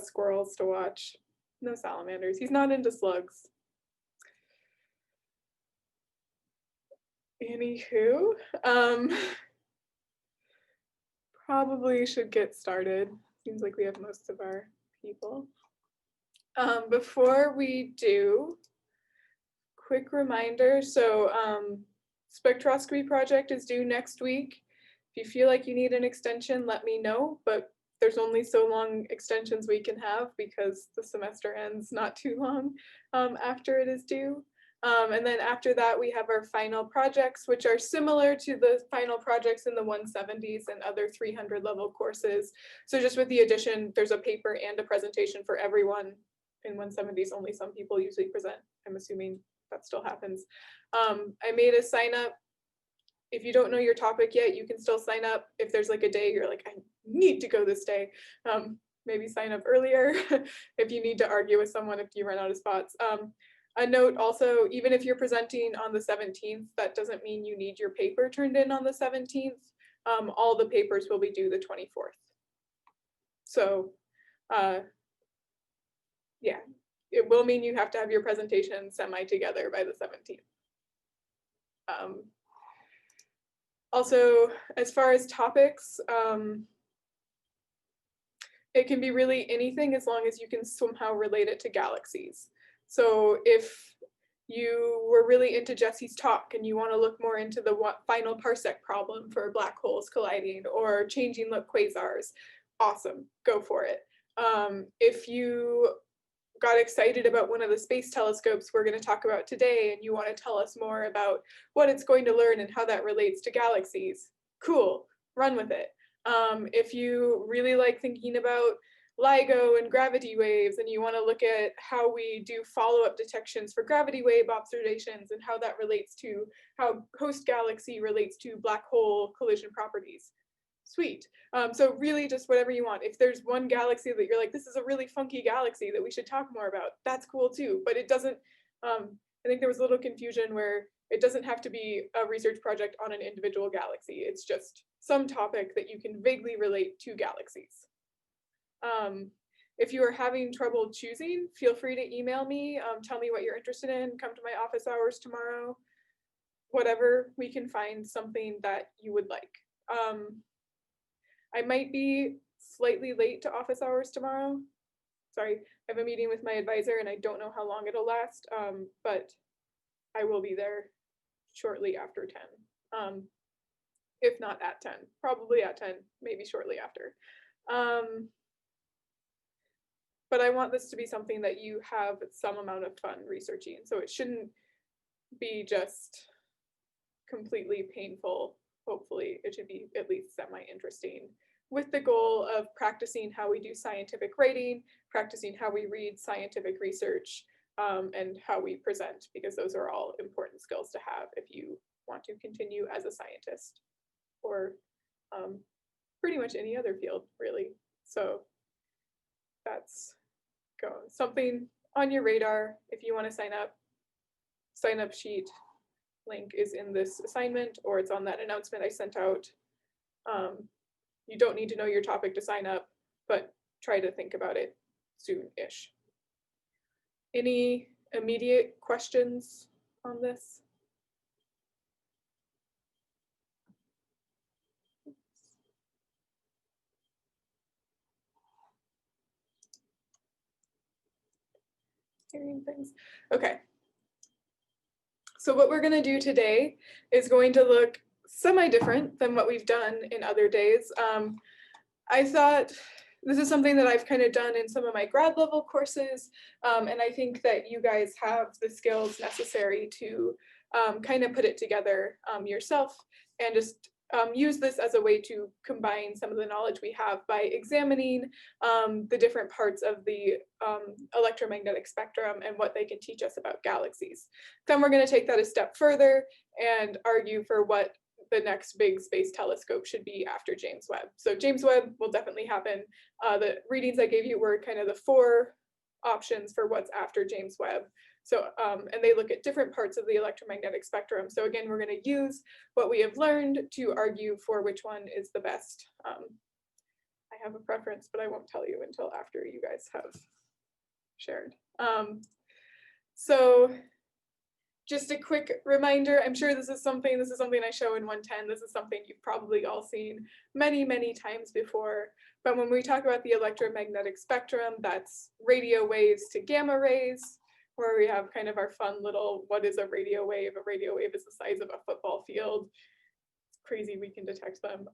squirrels to watch. No salamanders. He's not into slugs. Anywho, probably should get started. Seems like we have most of our people. Before we do, quick reminder, so spectroscopy project is due next week. If you feel like you need an extension, let me know, but there's only so long extensions we can have because the semester ends not too long after it is due. And then after that, we have our final projects, which are similar to the final projects in the 170s and other 300 level courses. So just with the addition, there's a paper and a presentation for everyone. In 170s, only some people usually present. I'm assuming that still happens. I made a sign up. If you don't know your topic yet, you can still sign up. If there's like a day you're like, I need to go this day, maybe sign up earlier if you need to argue with someone if you run out of spots. A note also, even if you're presenting on the 17th, that doesn't mean you need your paper turned in on the 17th. All the papers will be due the 24th. So yeah, it will mean you have to have your presentation semi-together by the 17th. Also, as far as topics, it can be really anything as long as you can somehow relate it to galaxies. So if you were really into Jesse's talk and you want to look more into the final parsec problem for black holes colliding or changing look quasars, awesome, go for it. If you got excited about one of the space telescopes we're going to talk about today and you want to tell us more about what it's going to learn and how that relates to galaxies, cool, run with it. If you really like thinking about LIGO and gravity waves and you want to look at how we do follow-up detections for gravity wave observations and how that relates to how host galaxy relates to black hole collision properties, sweet. So really just whatever you want. If there's one galaxy that you're like, this is a really funky galaxy that we should talk more about, that's cool too. But it doesn't, I think there was a little confusion where it doesn't have to be a research project on an individual galaxy. It's just some topic that you can vaguely relate to galaxies. If you are having trouble choosing, feel free to email me, tell me what you're interested in, come to my office hours tomorrow, whatever, we can find something that you would like. I might be slightly late to office hours tomorrow. Sorry, I have a meeting with my advisor and I don't know how long it'll last, but I will be there shortly after 10. If not at 10, probably at 10, maybe shortly after. But I want this to be something that you have some amount of fun researching. So it shouldn't be just completely painful. Hopefully it should be at least semi-interesting, with the goal of practicing how we do scientific writing, practicing how we read scientific research, and how we present, because those are all important skills to have if you want to continue as a scientist or pretty much any other field, really. So that's something on your radar. If you want to sign up sheet link is in this assignment, or it's on that announcement I sent out. You don't need to know your topic to sign up, but try to think about it soon-ish. Any immediate questions on this? Hearing things. Okay. So what we're going to do today is going to look semi-different than what we've done in other days. I thought this is something that I've kind of done in some of my grad level courses, and I think that you guys have the skills necessary to kind of put it together yourself and just use this as a way to combine some of the knowledge we have by examining the different parts of the electromagnetic spectrum and what they can teach us about galaxies. Then we're going to take that a step further and argue for what the next big space telescope should be after James Webb. So James Webb will definitely happen. The readings I gave you were kind of the 4 options for what's after James Webb. So, and they look at different parts of the electromagnetic spectrum. So again, we're going to use what we have learned to argue for which one is the best. I have a preference, but I won't tell you until after you guys have shared. So just a quick reminder, I'm sure this is something I show in 110. This is something you've probably all seen many, many times before. But when we talk about the electromagnetic spectrum, that's radio waves to gamma rays, where we have kind of our fun little, what is a radio wave? A radio wave is the size of a football field. It's crazy we can detect them.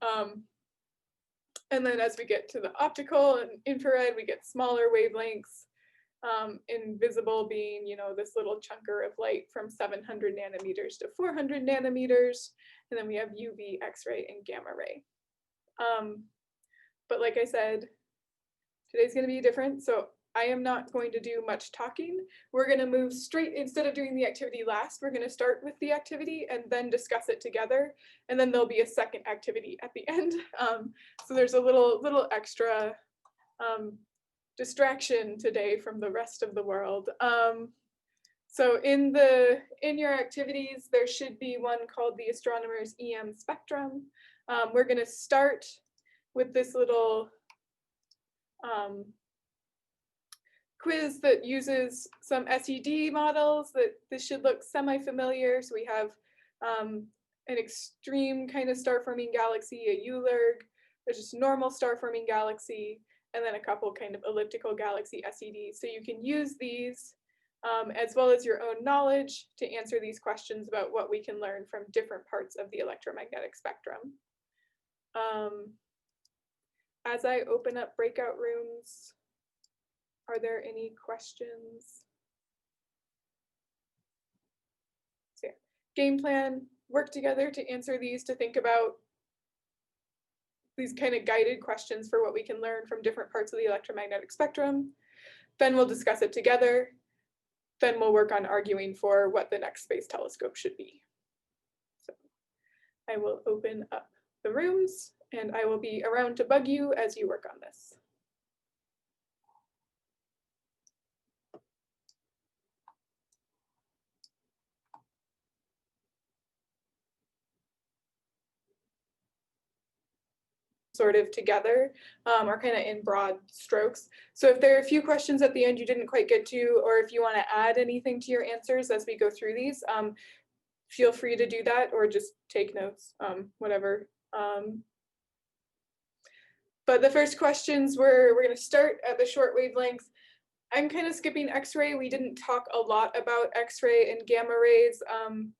And then as we get to the optical and infrared, we get smaller wavelengths. Invisible being, you know, this little chunker of light from 700 nanometers to 400 nanometers. And then we have UV, X-ray, and gamma ray. But like I said, today's going to be different. So I am not going to do much talking. We're going to move straight, instead of doing the activity last, we're going to start with the activity and then discuss it together. And then there'll be a second activity at the end. So there's a little extra distraction today from the rest of the world. So in your activities, there should be one called the Astronomer's EM spectrum. We're going to start with this little quiz that uses some SED models. This should look semi-familiar. So we have an extreme kind of star-forming galaxy, a ULIRG, there's just normal star-forming galaxy, and then a couple kind of elliptical galaxy SEDs. So you can use these as well as your own knowledge to answer these questions about what we can learn from different parts of the electromagnetic spectrum. As I open up breakout rooms, are there any questions? So yeah, game plan, work together to answer these, to think about these kind of guided questions for what we can learn from different parts of the electromagnetic spectrum. Then we'll discuss it together. Then we'll work on arguing for what the next space telescope should be. So I will open up the rooms and I will be around to bug you as you work on this. Sort of together or kind of in broad strokes. So if there are a few questions at the end you didn't quite get to, or if you want to add anything to your answers as we go through these, feel free to do that or just take notes, whatever. But the first questions, we're going to start at the short wavelengths. I'm kind of skipping X-ray. We didn't talk a lot about X-ray and gamma rays.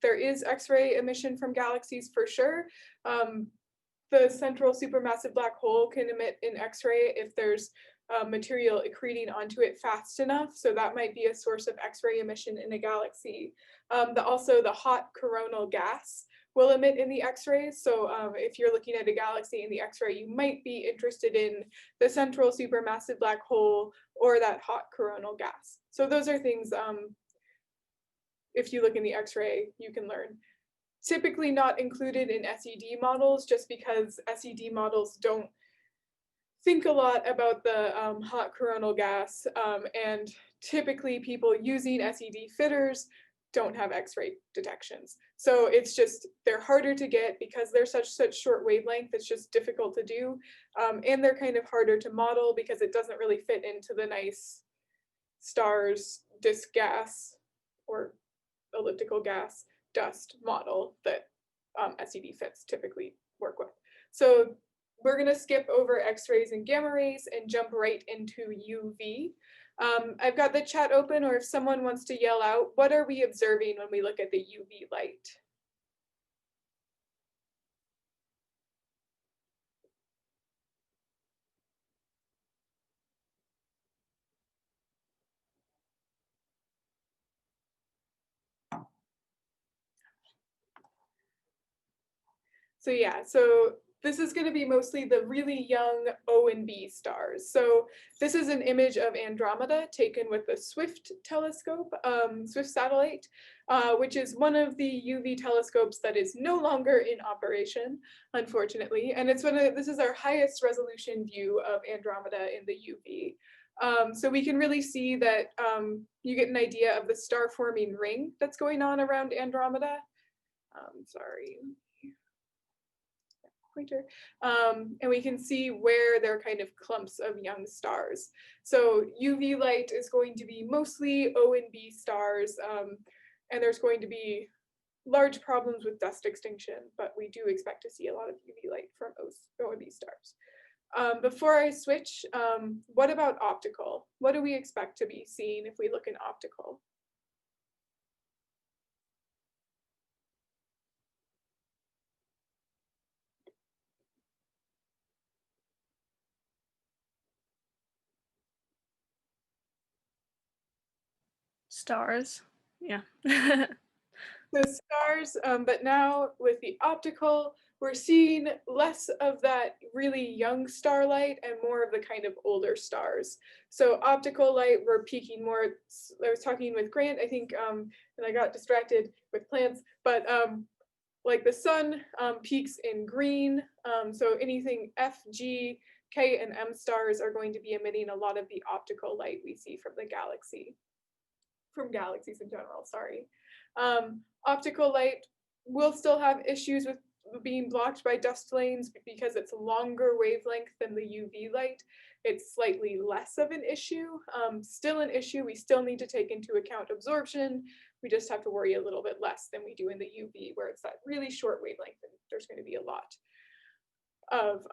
There is X-ray emission from galaxies for sure. The central supermassive black hole can emit an X-ray if there's material accreting onto it fast enough. So that might be a source of X-ray emission in a galaxy. Also, the hot coronal gas will emit in the X-rays. So if you're looking at a galaxy in the X-ray, you might be interested in the central supermassive black hole or that hot coronal gas. So those are things, if you look in the X-ray, you can learn. Typically not included in SED models, just because SED models don't think a lot about the hot coronal gas, and typically people using SED fitters don't have X-ray detections. So it's just, they're harder to get because they're such short wavelength, it's just difficult to do. And they're kind of harder to model because it doesn't really fit into the nice stars, disk gas, or elliptical gas dust model that SED fits typically work with. So we're going to skip over X-rays and gamma rays and jump right into UV. I've got the chat open, or if someone wants to yell out, what are we observing when we look at the UV light? So yeah, so this is going to be mostly the really young O and B stars. So this is an image of Andromeda taken with the Swift telescope, Swift satellite, which is one of the UV telescopes that is no longer in operation, unfortunately. And this is our highest resolution view of Andromeda in the UV. So we can really see that you get an idea of the star-forming ring that's going on around Andromeda. Sorry. pointer, and we can see where they're kind of clumps of young stars. So UV light is going to be mostly O and B stars, and there's going to be large problems with dust extinction, but we do expect to see a lot of UV light from O and B stars. Before I switch, what about optical? What do we expect to be seeing if we look in optical? Stars. Yeah. So stars, but now with the optical, we're seeing less of that really young starlight and more of the kind of older stars. So optical light, we're peaking more. I was talking with Grant, I think, and I got distracted with plants, but like the sun peaks in green. So anything F, G, K, and M stars are going to be emitting a lot of the optical light we see from the galaxy, from galaxies in general, sorry. Optical light will still have issues with being blocked by dust lanes because it's longer wavelength than the UV light. It's slightly less of an issue. Still an issue. We still need to take into account absorption. We just have to worry a little bit less than we do in the UV, where it's that really short wavelength and there's going to be a lot of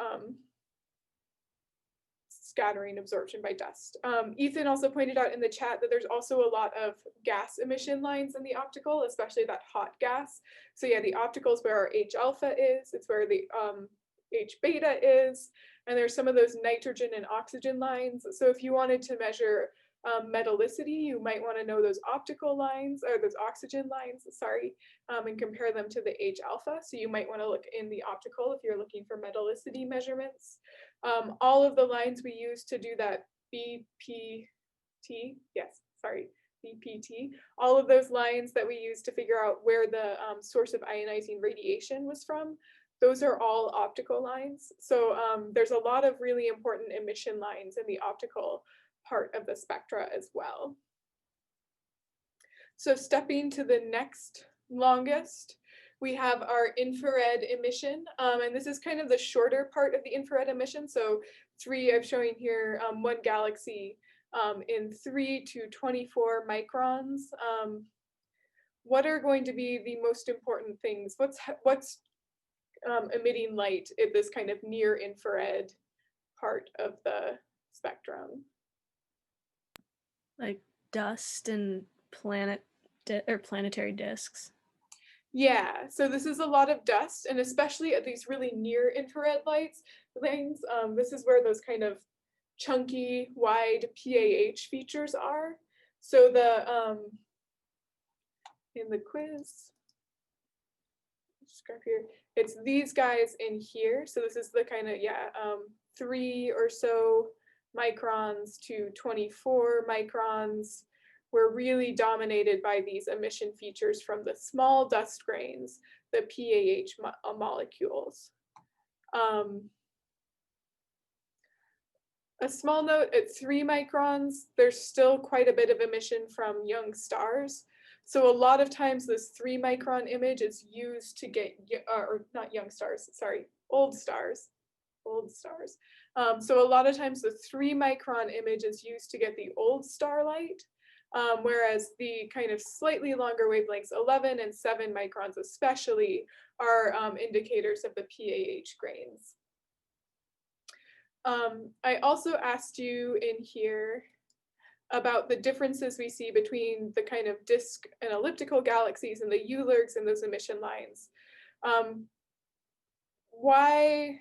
scattering absorption by dust. Ethan also pointed out in the chat that there's also a lot of gas emission lines in the optical, especially that hot gas. So yeah, the optical is where our H alpha is, it's where the H beta is, and there's some of those nitrogen and oxygen lines. So if you wanted to measure metallicity, you might want to know those optical lines, or those oxygen lines, sorry, and compare them to the H alpha. So you might want to look in the optical if you're looking for metallicity measurements. All of the lines we use to do that BPT, BPT, all of those lines that we use to figure out where the source of ionizing radiation was from, those are all optical lines. So there's a lot of really important emission lines in the optical part of the spectra as well. So stepping to the next longest, we have our infrared emission, and this is kind of the shorter part of the infrared emission. So I'm showing here one galaxy in 3 to 24 microns. What are going to be the most important things? What's emitting light at this kind of near infrared part of the spectrum? Like dust and planetary disks. Yeah, so this is a lot of dust, and especially at these really near infrared lanes, this is where those kind of chunky, wide PAH features are. So in the quiz, just grab here, it's these guys in here. So this is the kind of, 3 or so microns to 24 microns. We're really dominated by these emission features from the small dust grains, the PAH molecules. A small note, at 3 microns, there's still quite a bit of emission from young stars. So a lot of times this 3 micron image is used to get, or not young stars, sorry, old stars. So a lot of times the 3 micron image is used to get the old starlight, whereas the kind of slightly longer wavelengths, 11 and 7 microns especially, are indicators of the PAH grains. I also asked you in here about the differences we see between the kind of disk and elliptical galaxies and the ULIRGs and those emission lines. Why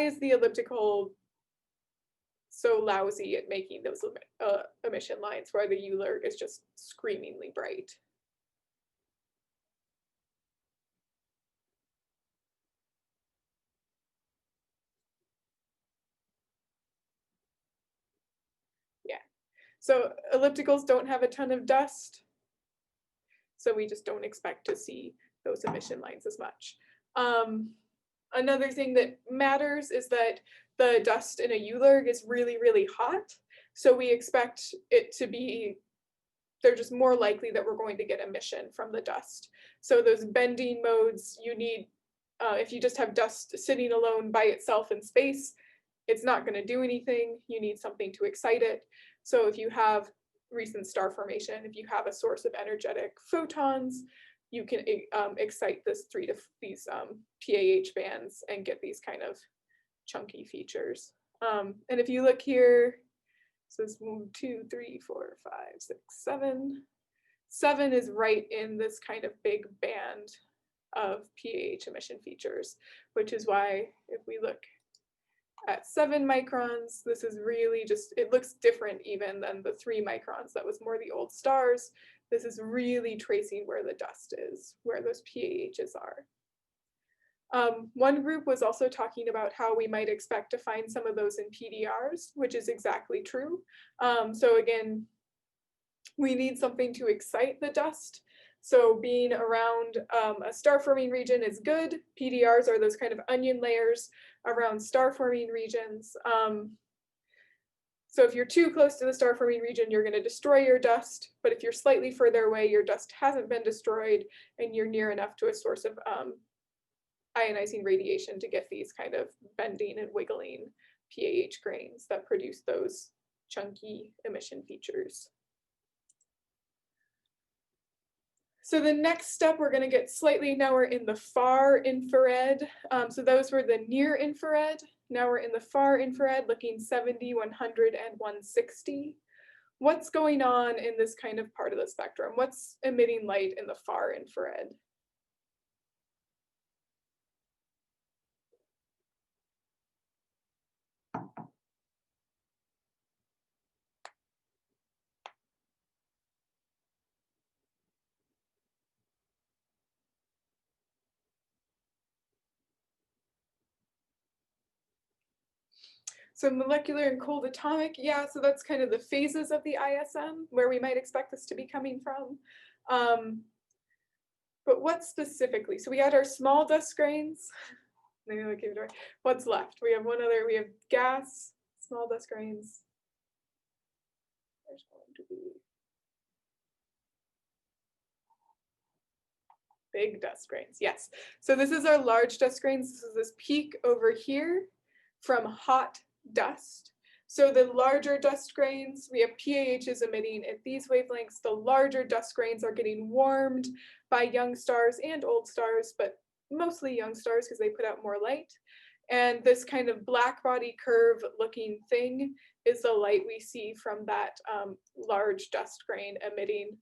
is the elliptical so lousy at making those emission lines, where the ULIRG is just screamingly bright? Yeah, so ellipticals don't have a ton of dust, so we just don't expect to see those emission lines as much. Another thing that matters is that the dust in a ULIRG is really, really hot. So we expect it to be, they're just more likely that we're going to get emission from the dust. So those bending modes, you need if you just have dust sitting alone by itself in space, it's not going to do anything. You need something to excite it. So if you have recent star formation, if you have a source of energetic photons, you can excite these PAH bands and get these kind of chunky features. And if you look here, so it's 1, 2, 3, 4, 5, 6, 7. 7 is right in this kind of big band of PAH emission features, which is why if we look at 7 microns, this is really just, it looks different even than the 3 microns that was more the old stars. This is really tracing where the dust is, where those PAHs are. One group was also talking about how we might expect to find some of those in PDRs, which is exactly true. So again, we need something to excite the dust. So being around a star forming region is good. PDRs are those kind of onion layers around star forming regions. So if you're too close to the star forming region, you're going to destroy your dust. But if you're slightly further away, your dust hasn't been destroyed and you're near enough to a source of ionizing radiation to get these kind of bending and wiggling PAH grains that produce those chunky emission features. So the next step, we're going to get slightly, now we're in the far infrared. So those were the near infrared. Now we're in the far infrared, looking 70, 100, and 160. What's going on in this kind of part of the spectrum? What's emitting light in the far infrared? So molecular and cold atomic, yeah, so that's kind of the phases of the ISM where we might expect this to be coming from. But what specifically? So we had our small dust grains. Maybe I'll give it away. What's left? We have one other, we have gas, small dust grains. There's going to be big dust grains, yes. So this is our large dust grains. This is this peak over here from hot dust. So the larger dust grains, we have PAHs emitting at these wavelengths. The larger dust grains are getting warmed by young stars and old stars, but mostly young stars because they put out more light. And this kind of black body curve looking thing is the light we see from that large dust grain emitting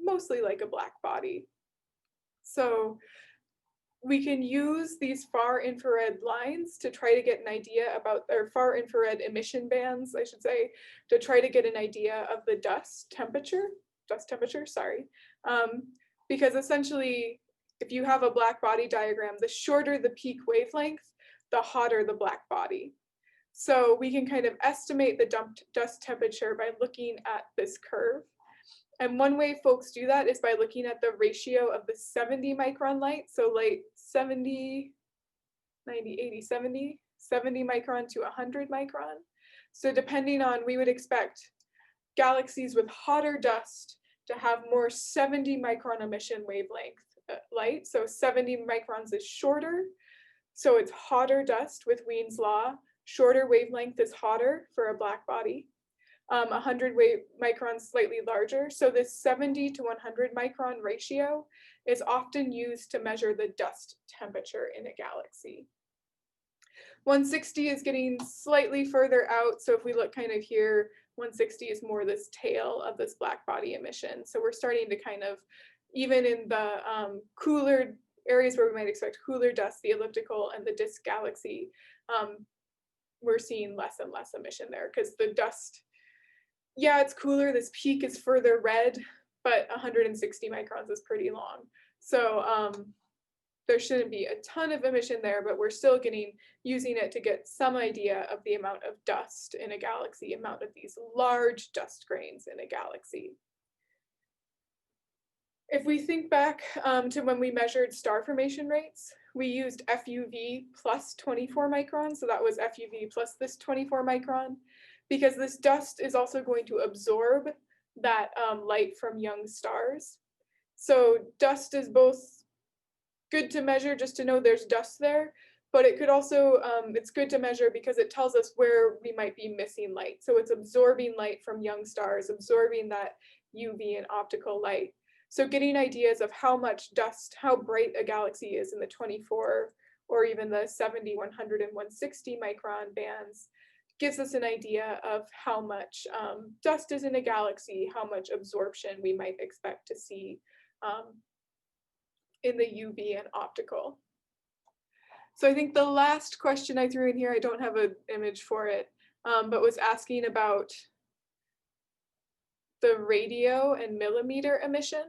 mostly like a black body. So we can use these far infrared lines to try to get an idea about, or far infrared emission bands, I should say, to try to get an idea of the dust temperature, sorry. Because essentially, if you have a black body diagram, the shorter the peak wavelength, the hotter the black body. So we can kind of estimate the dust temperature by looking at this curve. And one way folks do that is by looking at the ratio of the 70 micron light. So light 70, 90, 80, 70, 70 micron to 100 micron. So depending on, we would expect galaxies with hotter dust to have more 70 micron emission wavelength light. So 70 microns is shorter. So it's hotter dust with Wien's law. Shorter wavelength is hotter for a black body. 100 microns slightly larger. So this 70 to 100 micron ratio is often used to measure the dust temperature in a galaxy. 160 is getting slightly further out. So if we look kind of here, 160 is more this tail of this black body emission. So we're starting to kind of, even in the cooler areas where we might expect cooler dust, the elliptical and the disk galaxy, we're seeing less and less emission there because the dust, yeah, it's cooler. This peak is further red, but 160 microns is pretty long. So there shouldn't be a ton of emission there, but we're still using it to get some idea of the amount of dust in a galaxy, amount of these large dust grains in a galaxy. If we think back to when we measured star formation rates, we used FUV plus 24 microns. So that was FUV plus this 24 micron, because this dust is also going to absorb that light from young stars. So dust is both good to measure just to know there's dust there, but it could also, it's good to measure because it tells us where we might be missing light. So it's absorbing light from young stars, absorbing that UV and optical light. So getting ideas of how much dust, how bright a galaxy is in the 24 or even the 70, 100, and 160 micron bands gives us an idea of how much dust is in a galaxy, how much absorption we might expect to see in the UV and optical. So I think the last question I threw in here, I don't have an image for it, but was asking about the radio and millimeter emission.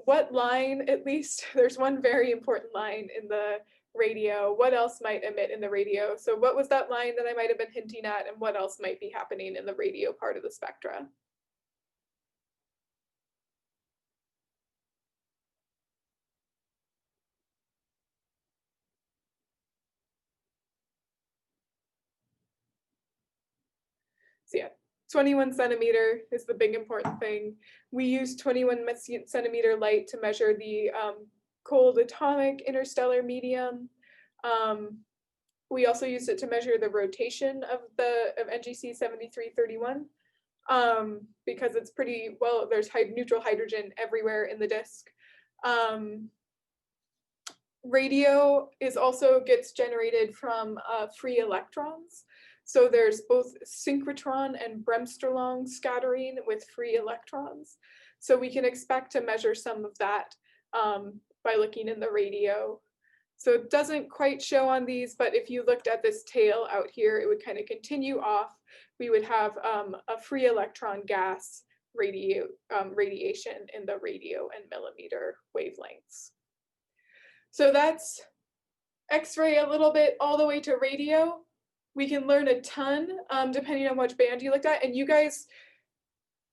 What line, at least, there's one very important line in the radio. What else might emit in the radio? So what was that line that I might have been hinting at, and what else might be happening in the radio part of the spectra? So yeah, 21 centimeter is the big important thing. We use 21 centimeter light to measure the cold atomic interstellar medium. We also used it to measure the rotation of NGC 7331 because it's pretty, well, there's neutral hydrogen everywhere in the disk. Radio gets generated from free electrons. So there's both synchrotron and bremsstrahlung scattering with free electrons. So we can expect to measure some of that by looking in the radio. So it doesn't quite show on these, but if you looked at this tail out here, it would kind of continue off. We would have a free electron gas radiation in the radio and millimeter wavelengths. So that's X-ray a little bit all the way to radio. We can learn a ton depending on which band you looked at. And you guys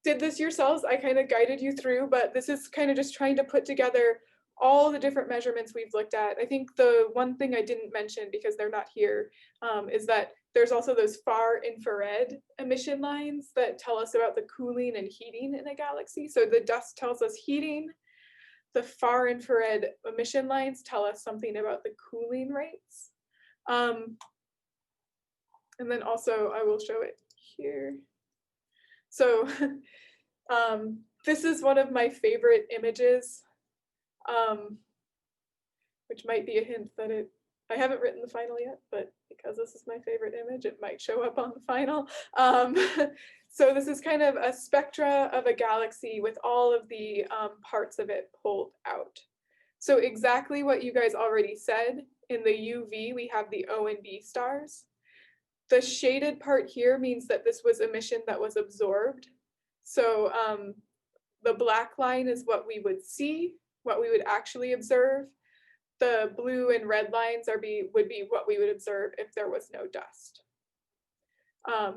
did this yourselves. I kind of guided you through, but this is kind of just trying to put together all the different measurements we've looked at. I think the one thing I didn't mention because they're not here is that there's also those far infrared emission lines that tell us about the cooling and heating in a galaxy. So the dust tells us heating. The far infrared emission lines tell us something about the cooling rates. And then also I will show it here. So this is one of my favorite images, which might be a hint that I haven't written the final yet, but because this is my favorite image, it might show up on the final. So this is kind of a spectra of a galaxy with all of the parts of it pulled out. So exactly what you guys already said, in the UV, we have the O and B stars. The shaded part here means that this was emission that was absorbed. So the black line is what we would see, what we would actually observe. The blue and red lines would be what we would observe if there was no dust.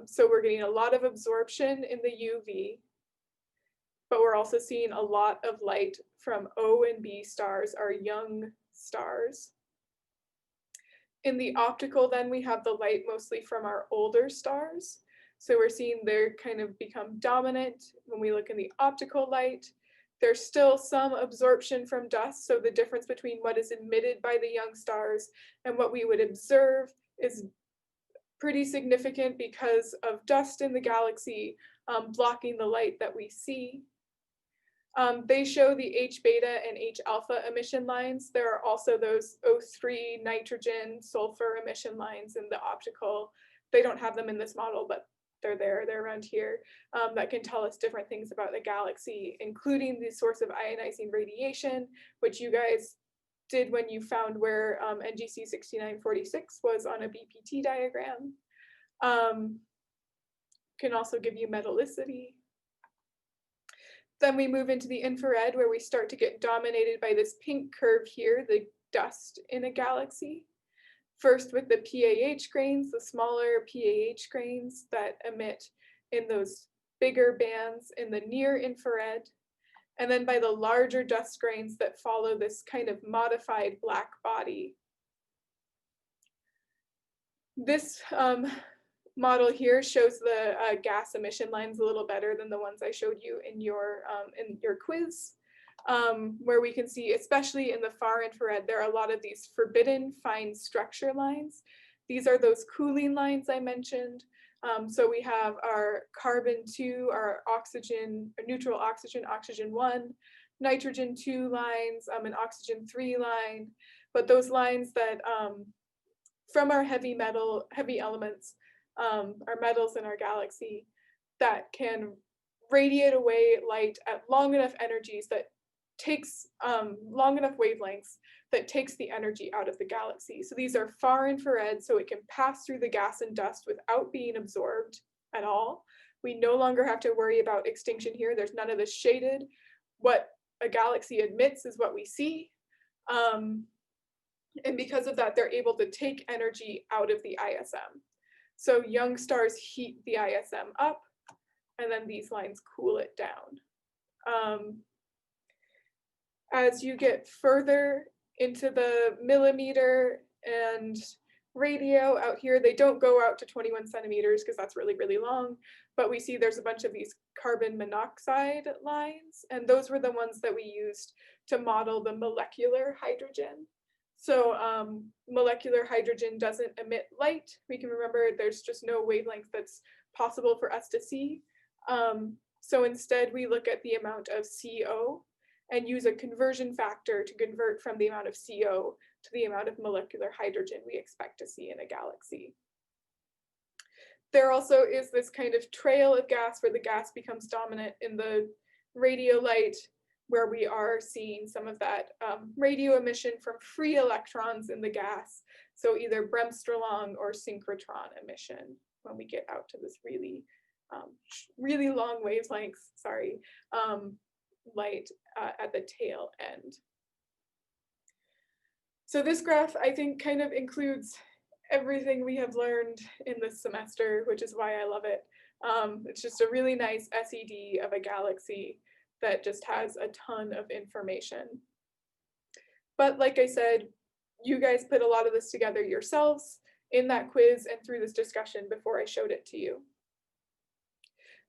So we're getting a lot of absorption in the UV, but we're also seeing a lot of light from O and B stars, our young stars. In the optical, then we have the light mostly from our older stars. So we're seeing they're kind of become dominant when we look in the optical light. There's still some absorption from dust. So the difference between what is emitted by the young stars and what we would observe is pretty significant because of dust in the galaxy blocking the light that we see. They show the H beta and H alpha emission lines. There are also those O3 nitrogen sulfur emission lines in the optical. They don't have them in this model, but they're around here, that can tell us different things about the galaxy, including the source of ionizing radiation, which you guys did when you found where NGC 6946 was on a BPT diagram. Can also give you metallicity. Then we move into the infrared, where we start to get dominated by this pink curve here, the dust in a galaxy. First with the PAH grains, the smaller PAH grains that emit in those bigger bands in the near infrared, and then by the larger dust grains that follow this kind of modified black body. This model here shows the gas emission lines a little better than the ones I showed you in your quiz. where we can see, especially in the far infrared, there are a lot of these forbidden fine structure lines. These are those cooling lines I mentioned. So we have our carbon 2, our oxygen, neutral oxygen, oxygen 1, nitrogen 2 lines, an oxygen 3 line, but those lines that from our heavy elements, our metals in our galaxy, that can radiate away light at long enough energies that takes long enough wavelengths that takes the energy out of the galaxy. So these are far infrared, so it can pass through the gas and dust without being absorbed at all. We no longer have to worry about extinction here. There's none of this shaded. What a galaxy emits is what we see. And because of that, they're able to take energy out of the ISM. So young stars heat the ISM up, and then these lines cool it down. As you get further into the millimeter and radio out here, they don't go out to 21 centimeters because that's really, really long, but we see there's a bunch of these carbon monoxide lines, and those were the ones that we used to model the molecular hydrogen. So molecular hydrogen doesn't emit light. We can remember there's just no wavelength that's possible for us to see. So instead we look at the amount of CO and use a conversion factor to convert from the amount of CO to the amount of molecular hydrogen we expect to see in a galaxy. There also is this kind of trail of gas where the gas becomes dominant in the radio light, where we are seeing some of that radio emission from free electrons in the gas. So either bremsstrahlung or synchrotron emission when we get out to this really, really long wavelengths, light at the tail end. So this graph, I think, kind of includes everything we have learned in this semester, which is why I love it. It's just a really nice SED of a galaxy that just has a ton of information. But like I said, you guys put a lot of this together yourselves in that quiz and through this discussion before I showed it to you.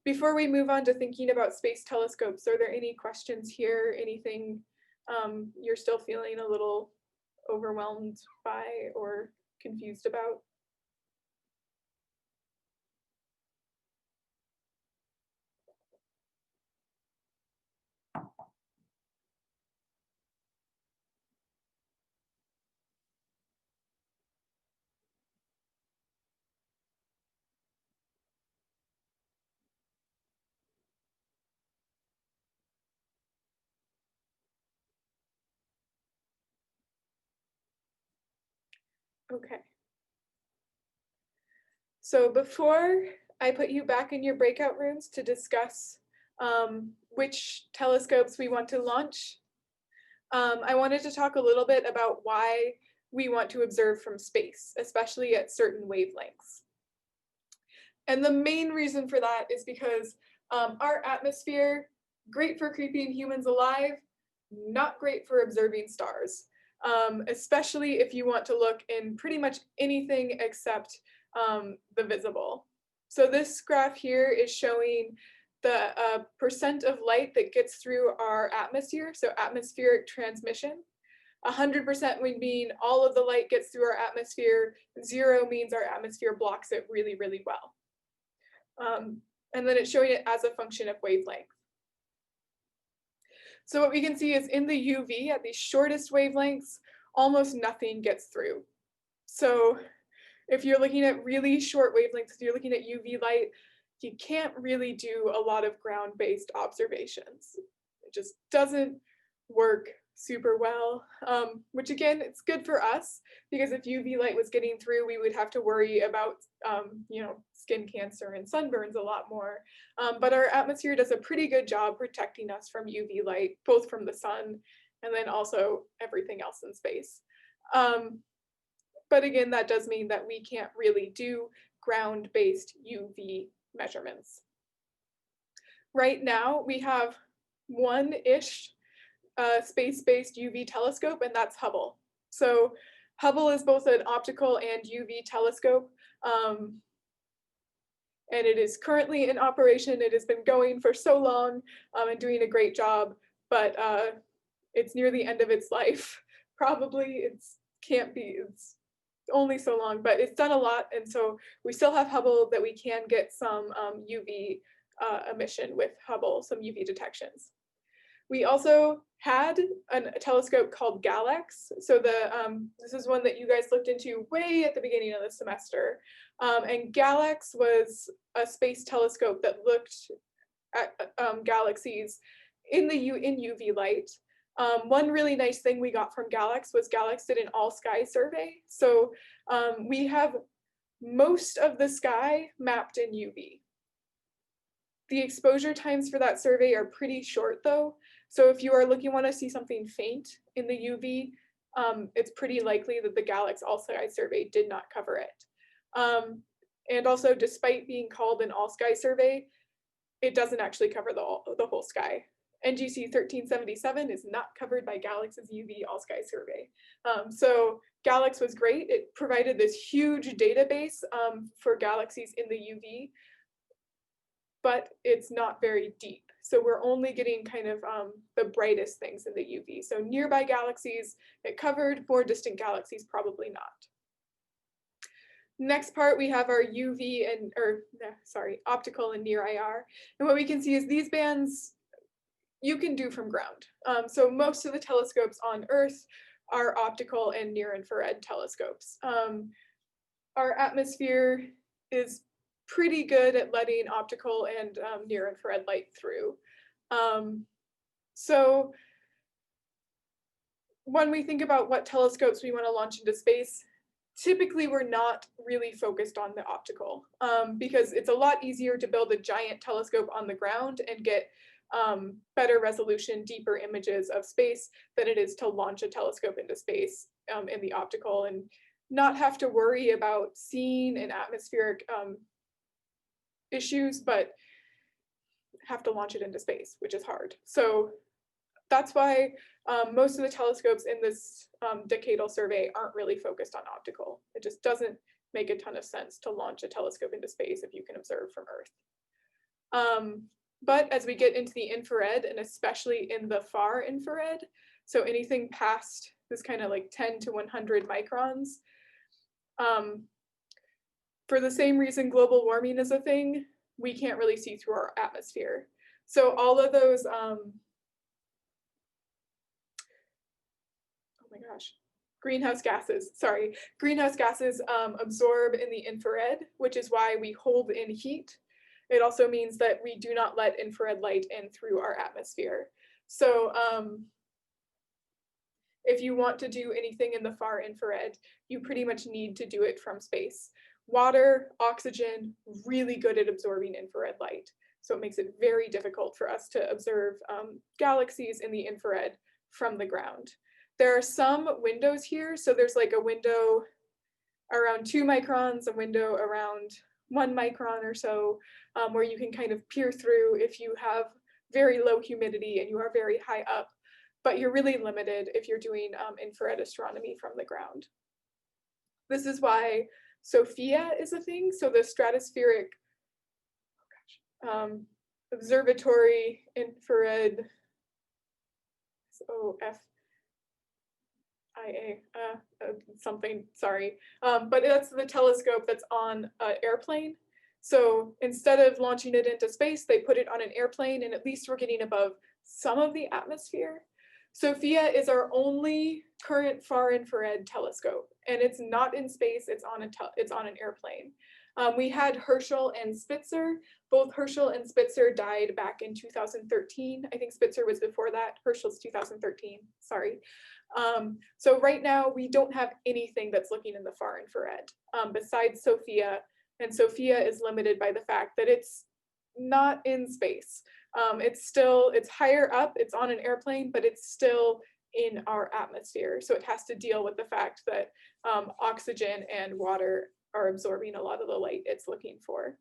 Before we move on to thinking about space telescopes, are there any questions here? Anything you're still feeling a little overwhelmed by or confused about? Okay. So before I put you back in your breakout rooms to discuss which telescopes we want to launch, I wanted to talk a little bit about why we want to observe from space, especially at certain wavelengths. And the main reason for that is because our atmosphere, great for keeping humans alive, not great for observing stars, especially if you want to look in pretty much anything except the visible. So this graph here is showing the percent of light that gets through our atmosphere, so atmospheric transmission. 100% would mean all of the light gets through our atmosphere. 0 means our atmosphere blocks it really, really well. And then it's showing it as a function of wavelength. So what we can see is in the UV, at these shortest wavelengths, almost nothing gets through. So if you're looking at really short wavelengths, if you're looking at UV light, you can't really do a lot of ground-based observations. It just doesn't work super well, which again, it's good for us, because if UV light was getting through, we would have to worry about skin cancer and sunburns a lot more. But our atmosphere does a pretty good job protecting us from UV light, both from the sun and then also everything else in space. But again, that does mean that we can't really do ground-based UV measurements. Right now, we have one-ish space-based UV telescope, and that's Hubble. So Hubble is both an optical and UV telescope, and it is currently in operation. It has been going for so long and doing a great job, but it's near the end of its life. Probably it's only so long, but it's done a lot, and so we still have Hubble that we can get some UV emission with Hubble, some UV detections. We also had a telescope called GALEX. So this is one that you guys looked into way at the beginning of the semester. And GALEX was a space telescope that looked at galaxies in UV light. One really nice thing we got from GALEX was GALEX did an all sky survey. So we have most of the sky mapped in UV. The exposure times for that survey are pretty short though. So if you are want to see something faint in the UV, it's pretty likely that the GALEX all sky survey did not cover it. And also, despite being called an all sky survey, it doesn't actually cover the whole sky. NGC 1377 is not covered by GALEX's UV all sky survey. So GALEX was great. It provided this huge database for galaxies in the UV, but it's not very deep. So we're only getting kind of the brightest things in the UV. So nearby galaxies, it covered. More distant galaxies, probably not. Next part, we have our optical and near IR. And what we can see is these bands you can do from ground. So most of the telescopes on Earth are optical and near infrared telescopes. Our atmosphere is pretty good at letting optical and near infrared light through. So when we think about what telescopes we want to launch into space, typically we're not really focused on the optical because it's a lot easier to build a giant telescope on the ground and get better resolution, deeper images of space than it is to launch a telescope into space in the optical and not have to worry about seeing and atmospheric issues, but have to launch it into space, which is hard. So that's why most of the telescopes in this decadal survey aren't really focused on optical. It just doesn't make a ton of sense to launch a telescope into space if you can observe from Earth. But as we get into the infrared, and especially in the far infrared, so anything past this kind of like 10 to 100 microns, for the same reason global warming is a thing, we can't really see through our atmosphere. So all of those, greenhouse gases absorb in the infrared, which is why we hold in heat. It also means that we do not let infrared light in through our atmosphere. So if you want to do anything in the far infrared, you pretty much need to do it from space. Water, oxygen, really good at absorbing infrared light. So it makes it very difficult for us to observe galaxies in the infrared from the ground. There are some windows here. So there's like a window around 2 microns, a window around 1 micron or so, where you can kind of peer through if you have very low humidity and you are very high up, but you're really limited if you're doing infrared astronomy from the ground. This is why SOFIA is a thing. So the stratospheric observatory infrared, something, sorry. But that's the telescope that's on an airplane. So instead of launching it into space, they put it on an airplane, and at least we're getting above some of the atmosphere. SOFIA is our only current far infrared telescope, and it's not in space, it's on an airplane. We had Herschel and Spitzer. Both Herschel and Spitzer died back in 2013. I think Spitzer was before that. Herschel's 2013, sorry. So right now we don't have anything that's looking in the far infrared besides SOFIA, and SOFIA is limited by the fact that it's not in space. It's higher up, it's on an airplane, but it's still in our atmosphere. So it has to deal with the fact that oxygen and water are absorbing a lot of the light it's looking for.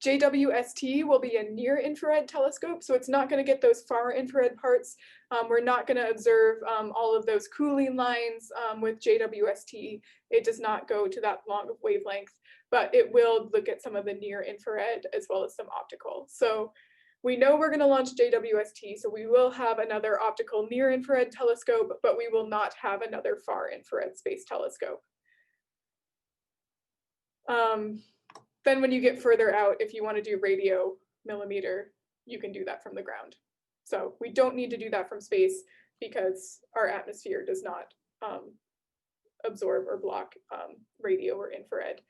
JWST will be a near infrared telescope, so it's not going to get those far infrared parts. We're not going to observe all of those cooling lines with JWST. It does not go to that long of wavelength, but it will look at some of the near infrared as well as some optical. So We know we're going to launch JWST, so we will have another optical near-infrared telescope, but we will not have another far-infrared space telescope. Then when you get further out, if you want to do radio millimeter, you can do that from the ground. So we don't need to do that from space because our atmosphere does not absorb or block radio or infrared.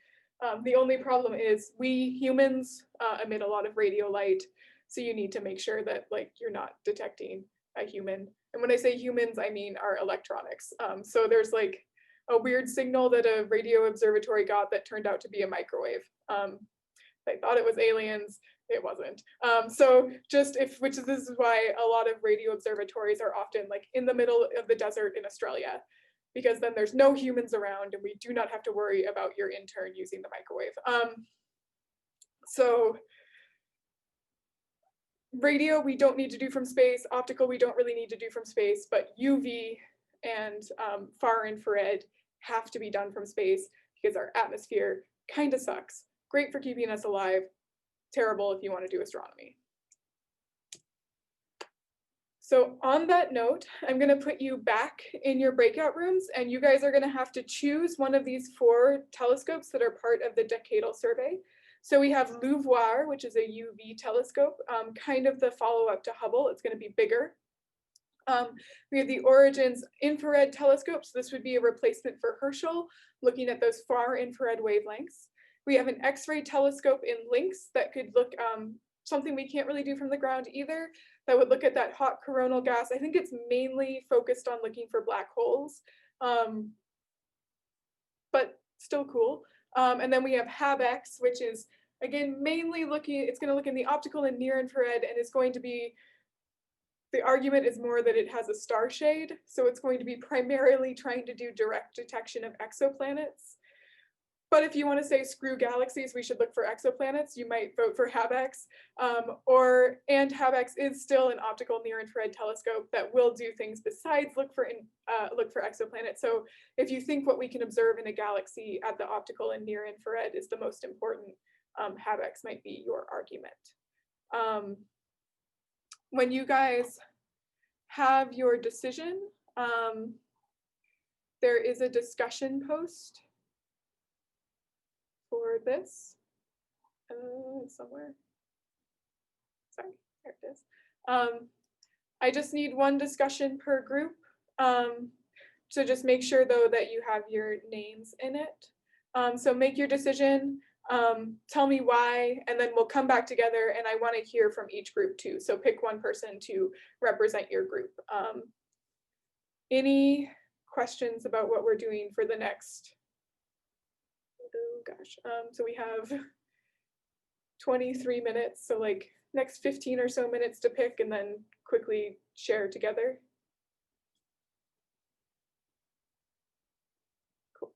The only problem is we humans emit a lot of radio light, so you need to make sure that like you're not detecting a human. And when I say humans, I mean our electronics. So there's like a weird signal that a radio observatory got that turned out to be a microwave. They thought it was aliens, it wasn't. So just this is why a lot of radio observatories are often like in the middle of the desert in Australia, because then there's no humans around and we do not have to worry about your intern using the microwave. So radio we don't need to do from space, optical we don't really need to do from space, but UV and far infrared have to be done from space because our atmosphere kind of sucks. Great for keeping us alive, terrible if you want to do astronomy. So on that note, I'm going to put you back in your breakout rooms, and you guys are going to have to choose one of these 4 telescopes that are part of the decadal survey. So we have LUVOIR, which is a UV telescope, kind of the follow-up to Hubble. It's going to be bigger. We have the Origins infrared telescope, so this would be a replacement for Herschel, looking at those far infrared wavelengths. We have an X-ray telescope in Lynx that could look something we can't really do from the ground either, that would look at that hot coronal gas. I think it's mainly focused on looking for black holes, but still cool. And then we have HAB-X, which is, again, mainly looking, it's going to look in the optical and near infrared, and it's going to be, the argument is more that it has a star shade, so it's going to be primarily trying to do direct detection of exoplanets. But if you want to say screw galaxies, we should look for exoplanets, you might vote for HAB-X. And HAB-X is still an optical near-infrared telescope that will do things besides look for exoplanets. So if you think what we can observe in a galaxy at the optical and near-infrared is the most important, HAB-X might be your argument. When you guys have your decision, there is a discussion post for this somewhere. Sorry, there it is. I just need 1 discussion per group. So just make sure though that you have your names in it. So make your decision, tell me why, and then we'll come back together, and I want to hear from each group too. So pick 1 person to represent your group. Any questions about what we're doing for the next, oh gosh, so we have 23 minutes, so like next 15 or so minutes to pick and then quickly share together. Cool.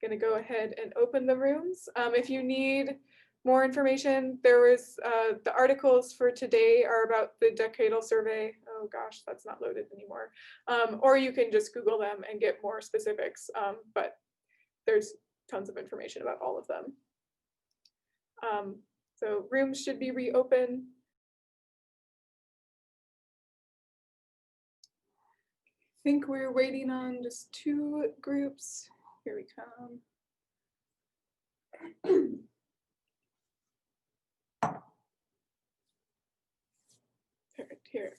I'm gonna go ahead and open the rooms. If you need more information, there was the articles for today are about the decadal survey. Oh gosh, that's not loaded anymore. Or you can just Google them and get more specifics, but there's tons of information about all of them. So rooms should be reopened. I think we're waiting on just 2 groups. Here we come. Here.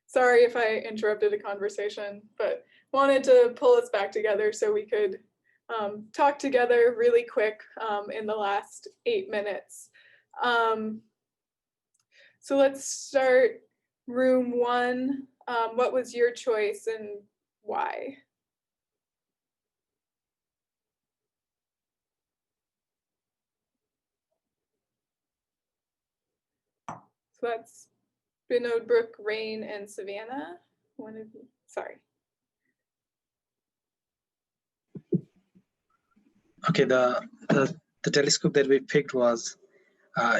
Sorry if I interrupted a conversation, but wanted to pull us back together so we could talk together really quick in the last 8 minutes. So let's start room 1. What was your choice and why? So that's Binode Brook, Rain, and Savannah. One of you, sorry. Okay, the telescope that we picked was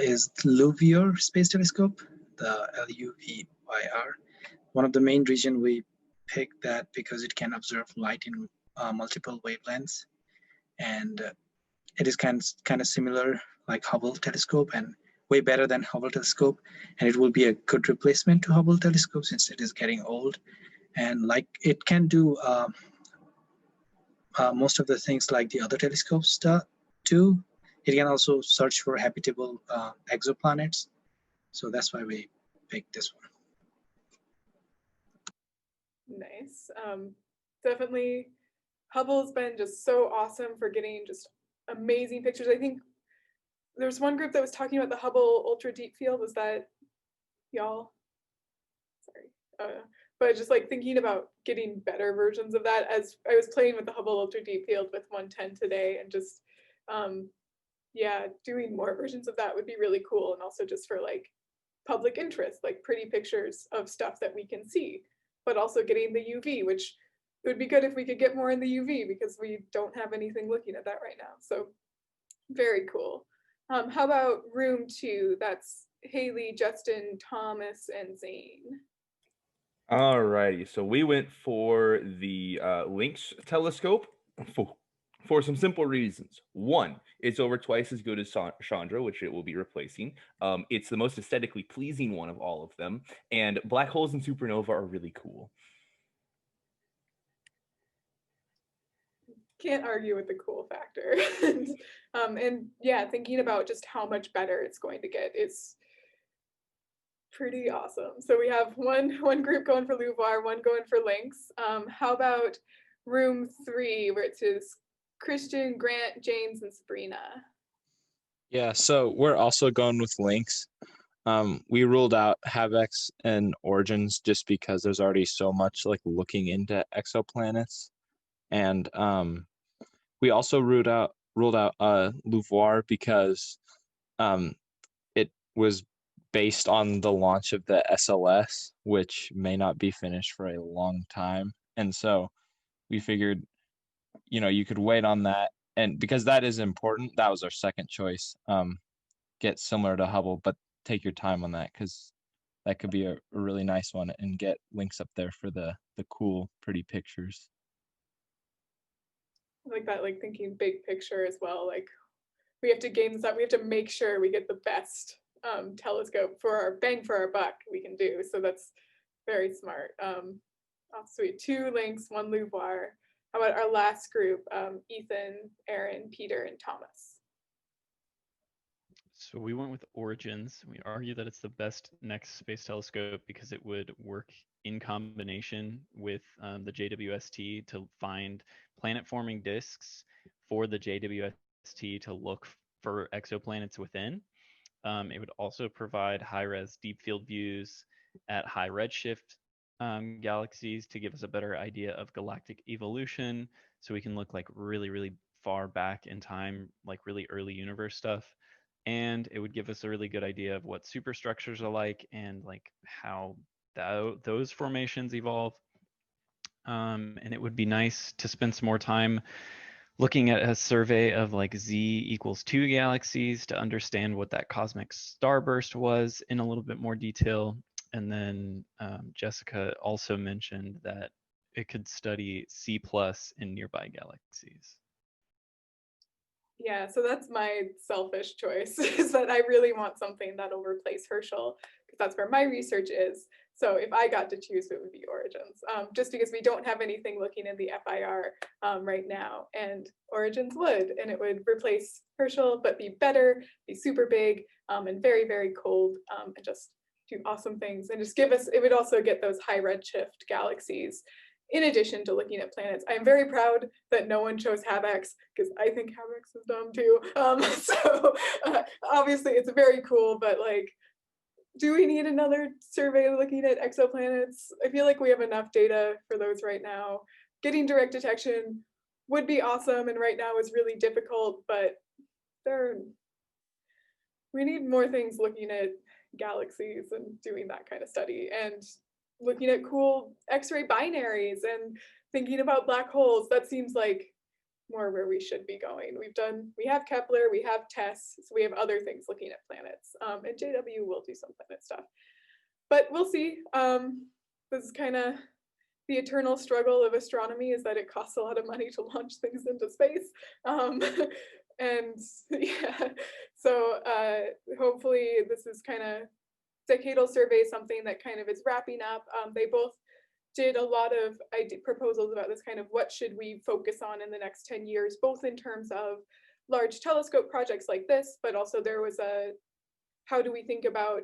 is LUVOIR space telescope, the LUVOIR. One of the main reason we picked that because it can observe light in multiple wavelengths, and it is kind of similar like Hubble telescope and way better than Hubble telescope, and it will be a good replacement to Hubble telescope since it is getting old, and like it can do most of the things like the other telescopes do. It can also search for habitable exoplanets, so that's why we picked this one. Nice. Definitely, Hubble's been just so awesome for getting just amazing pictures. I think there's one group that was talking about the Hubble Ultra Deep Field. Was that y'all? Sorry. But just like thinking about getting better versions of that, as I was playing with the Hubble Ultra Deep Field with 110 today, and just yeah, doing more versions of that would be really cool, and also just for like public interest, like pretty pictures of stuff that we can see, but also getting the UV, which it would be good if we could get more in the UV because we don't have anything looking at that right now. So very cool. How about room 2? That's Haley, Justin, Thomas, and Zane. Alrighty, so we went for the Lynx telescope for some simple reasons. One, it's over twice as good as Chandra, which it will be replacing. It's the most aesthetically pleasing one of all of them, and black holes and supernova are really cool. Can't argue with the cool factor. And yeah, thinking about just how much better it's going to get is pretty awesome. So we have one group going for LUVOIR, one going for Lynx. How about room 3, where it says Christian, Grant, James, and Sabrina? Yeah, so we're also going with Lynx. We ruled out HAVEX and Origins just because there's already so much like looking into exoplanets, and we also ruled out LUVOIR because it was based on the launch of the SLS, which may not be finished for a long time, and so we figured, you could wait on that, and because that is important, that was our second choice. Get similar to Hubble, but take your time on that because that could be a really nice one, and get Lynx up there for the cool, pretty pictures. Like that, like thinking big picture as well. Like we have to game this up. We have to make sure we get the best telescope for our bang for our buck we can do. So that's very smart. Oh, sweet. 2 Lynx, 1 LUVOIR. How about our last group? Ethan, Aaron, Peter, and Thomas. So we went with Origins. We argue that it's the best next space telescope because it would work in combination with the JWST to find planet-forming disks for the JWST to look for exoplanets within. It would also provide high-res deep field views at high redshift galaxies to give us a better idea of galactic evolution, so we can look like really, really far back in time, like really early universe stuff. And it would give us a really good idea of what superstructures are like and like how those formations evolve. And it would be nice to spend some more time looking at a survey of like Z=2 galaxies to understand what that cosmic starburst was in a little bit more detail. And then Jessica also mentioned that it could study C+ in nearby galaxies. Yeah, so that's my selfish choice, is that I really want something that'll replace Herschel, because that's where my research is. So if I got to choose, it would be Origins, just because we don't have anything looking in the FIR right now, and Origins would, and it would replace Herschel, but be better, be super big, and very, very cold, and just do awesome things, and just give us, it would also get those high redshift galaxies, in addition to looking at planets. I'm very proud that no one chose HAVEX, because I think HAVEX is dumb too. Obviously it's very cool, but like, do we need another survey looking at exoplanets? I feel like we have enough data for those right now. Getting direct detection would be awesome, and right now is really difficult, but we need more things looking at galaxies and doing that kind of study, and looking at cool X-ray binaries and thinking about black holes. That seems like more where we should be going. We have Kepler, we have TESS, so we have other things looking at planets, and JW will do some planet stuff. But we'll see. This is kind of the eternal struggle of astronomy, is that it costs a lot of money to launch things into space. And yeah, so hopefully this is kind of decadal survey, something that kind of is wrapping up. They both did a lot of proposals about this kind of what should we focus on in the next 10 years, both in terms of large telescope projects like this, but also there was a, how do we think about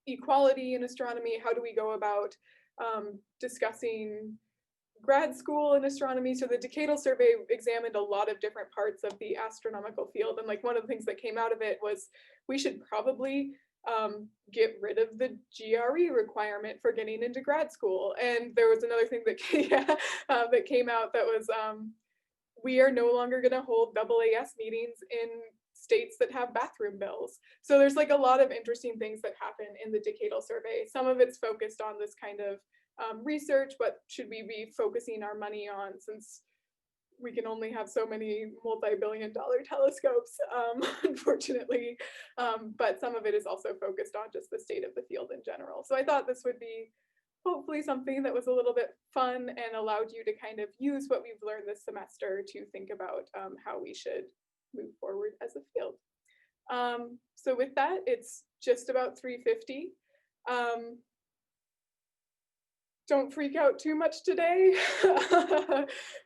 equality in astronomy? How do we go about discussing grad school in astronomy? So the decadal survey examined a lot of different parts of the astronomical field. And like one of the things that came out of it was we should probably get rid of the GRE requirement for getting into grad school. And there was another thing that that came out that was we are no longer going to hold AAS meetings in states that have bathroom bills. So there's like a lot of interesting things that happen in the decadal survey. Some of it's focused on this kind of research, what should we be focusing our money on, since we can only have so many multi-billion-dollar telescopes, unfortunately. But some of it is also focused on just the state of the field in general. So I thought this would be hopefully something that was a little bit fun and allowed you to kind of use what we've learned this semester to think about how we should move forward as a field. So with that, it's just about 3:50. Don't freak out too much today.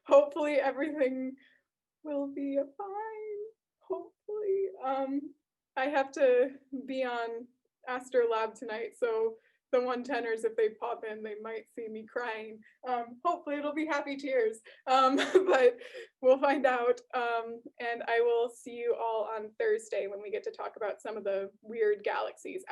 Hopefully everything will be fine. Hopefully. I have to be on Astrolab tonight, so the 110ers, if they pop in, they might see me crying. Hopefully it'll be happy tears, but we'll find out. And I will see you all on Thursday when we get to talk about some of the weird galaxies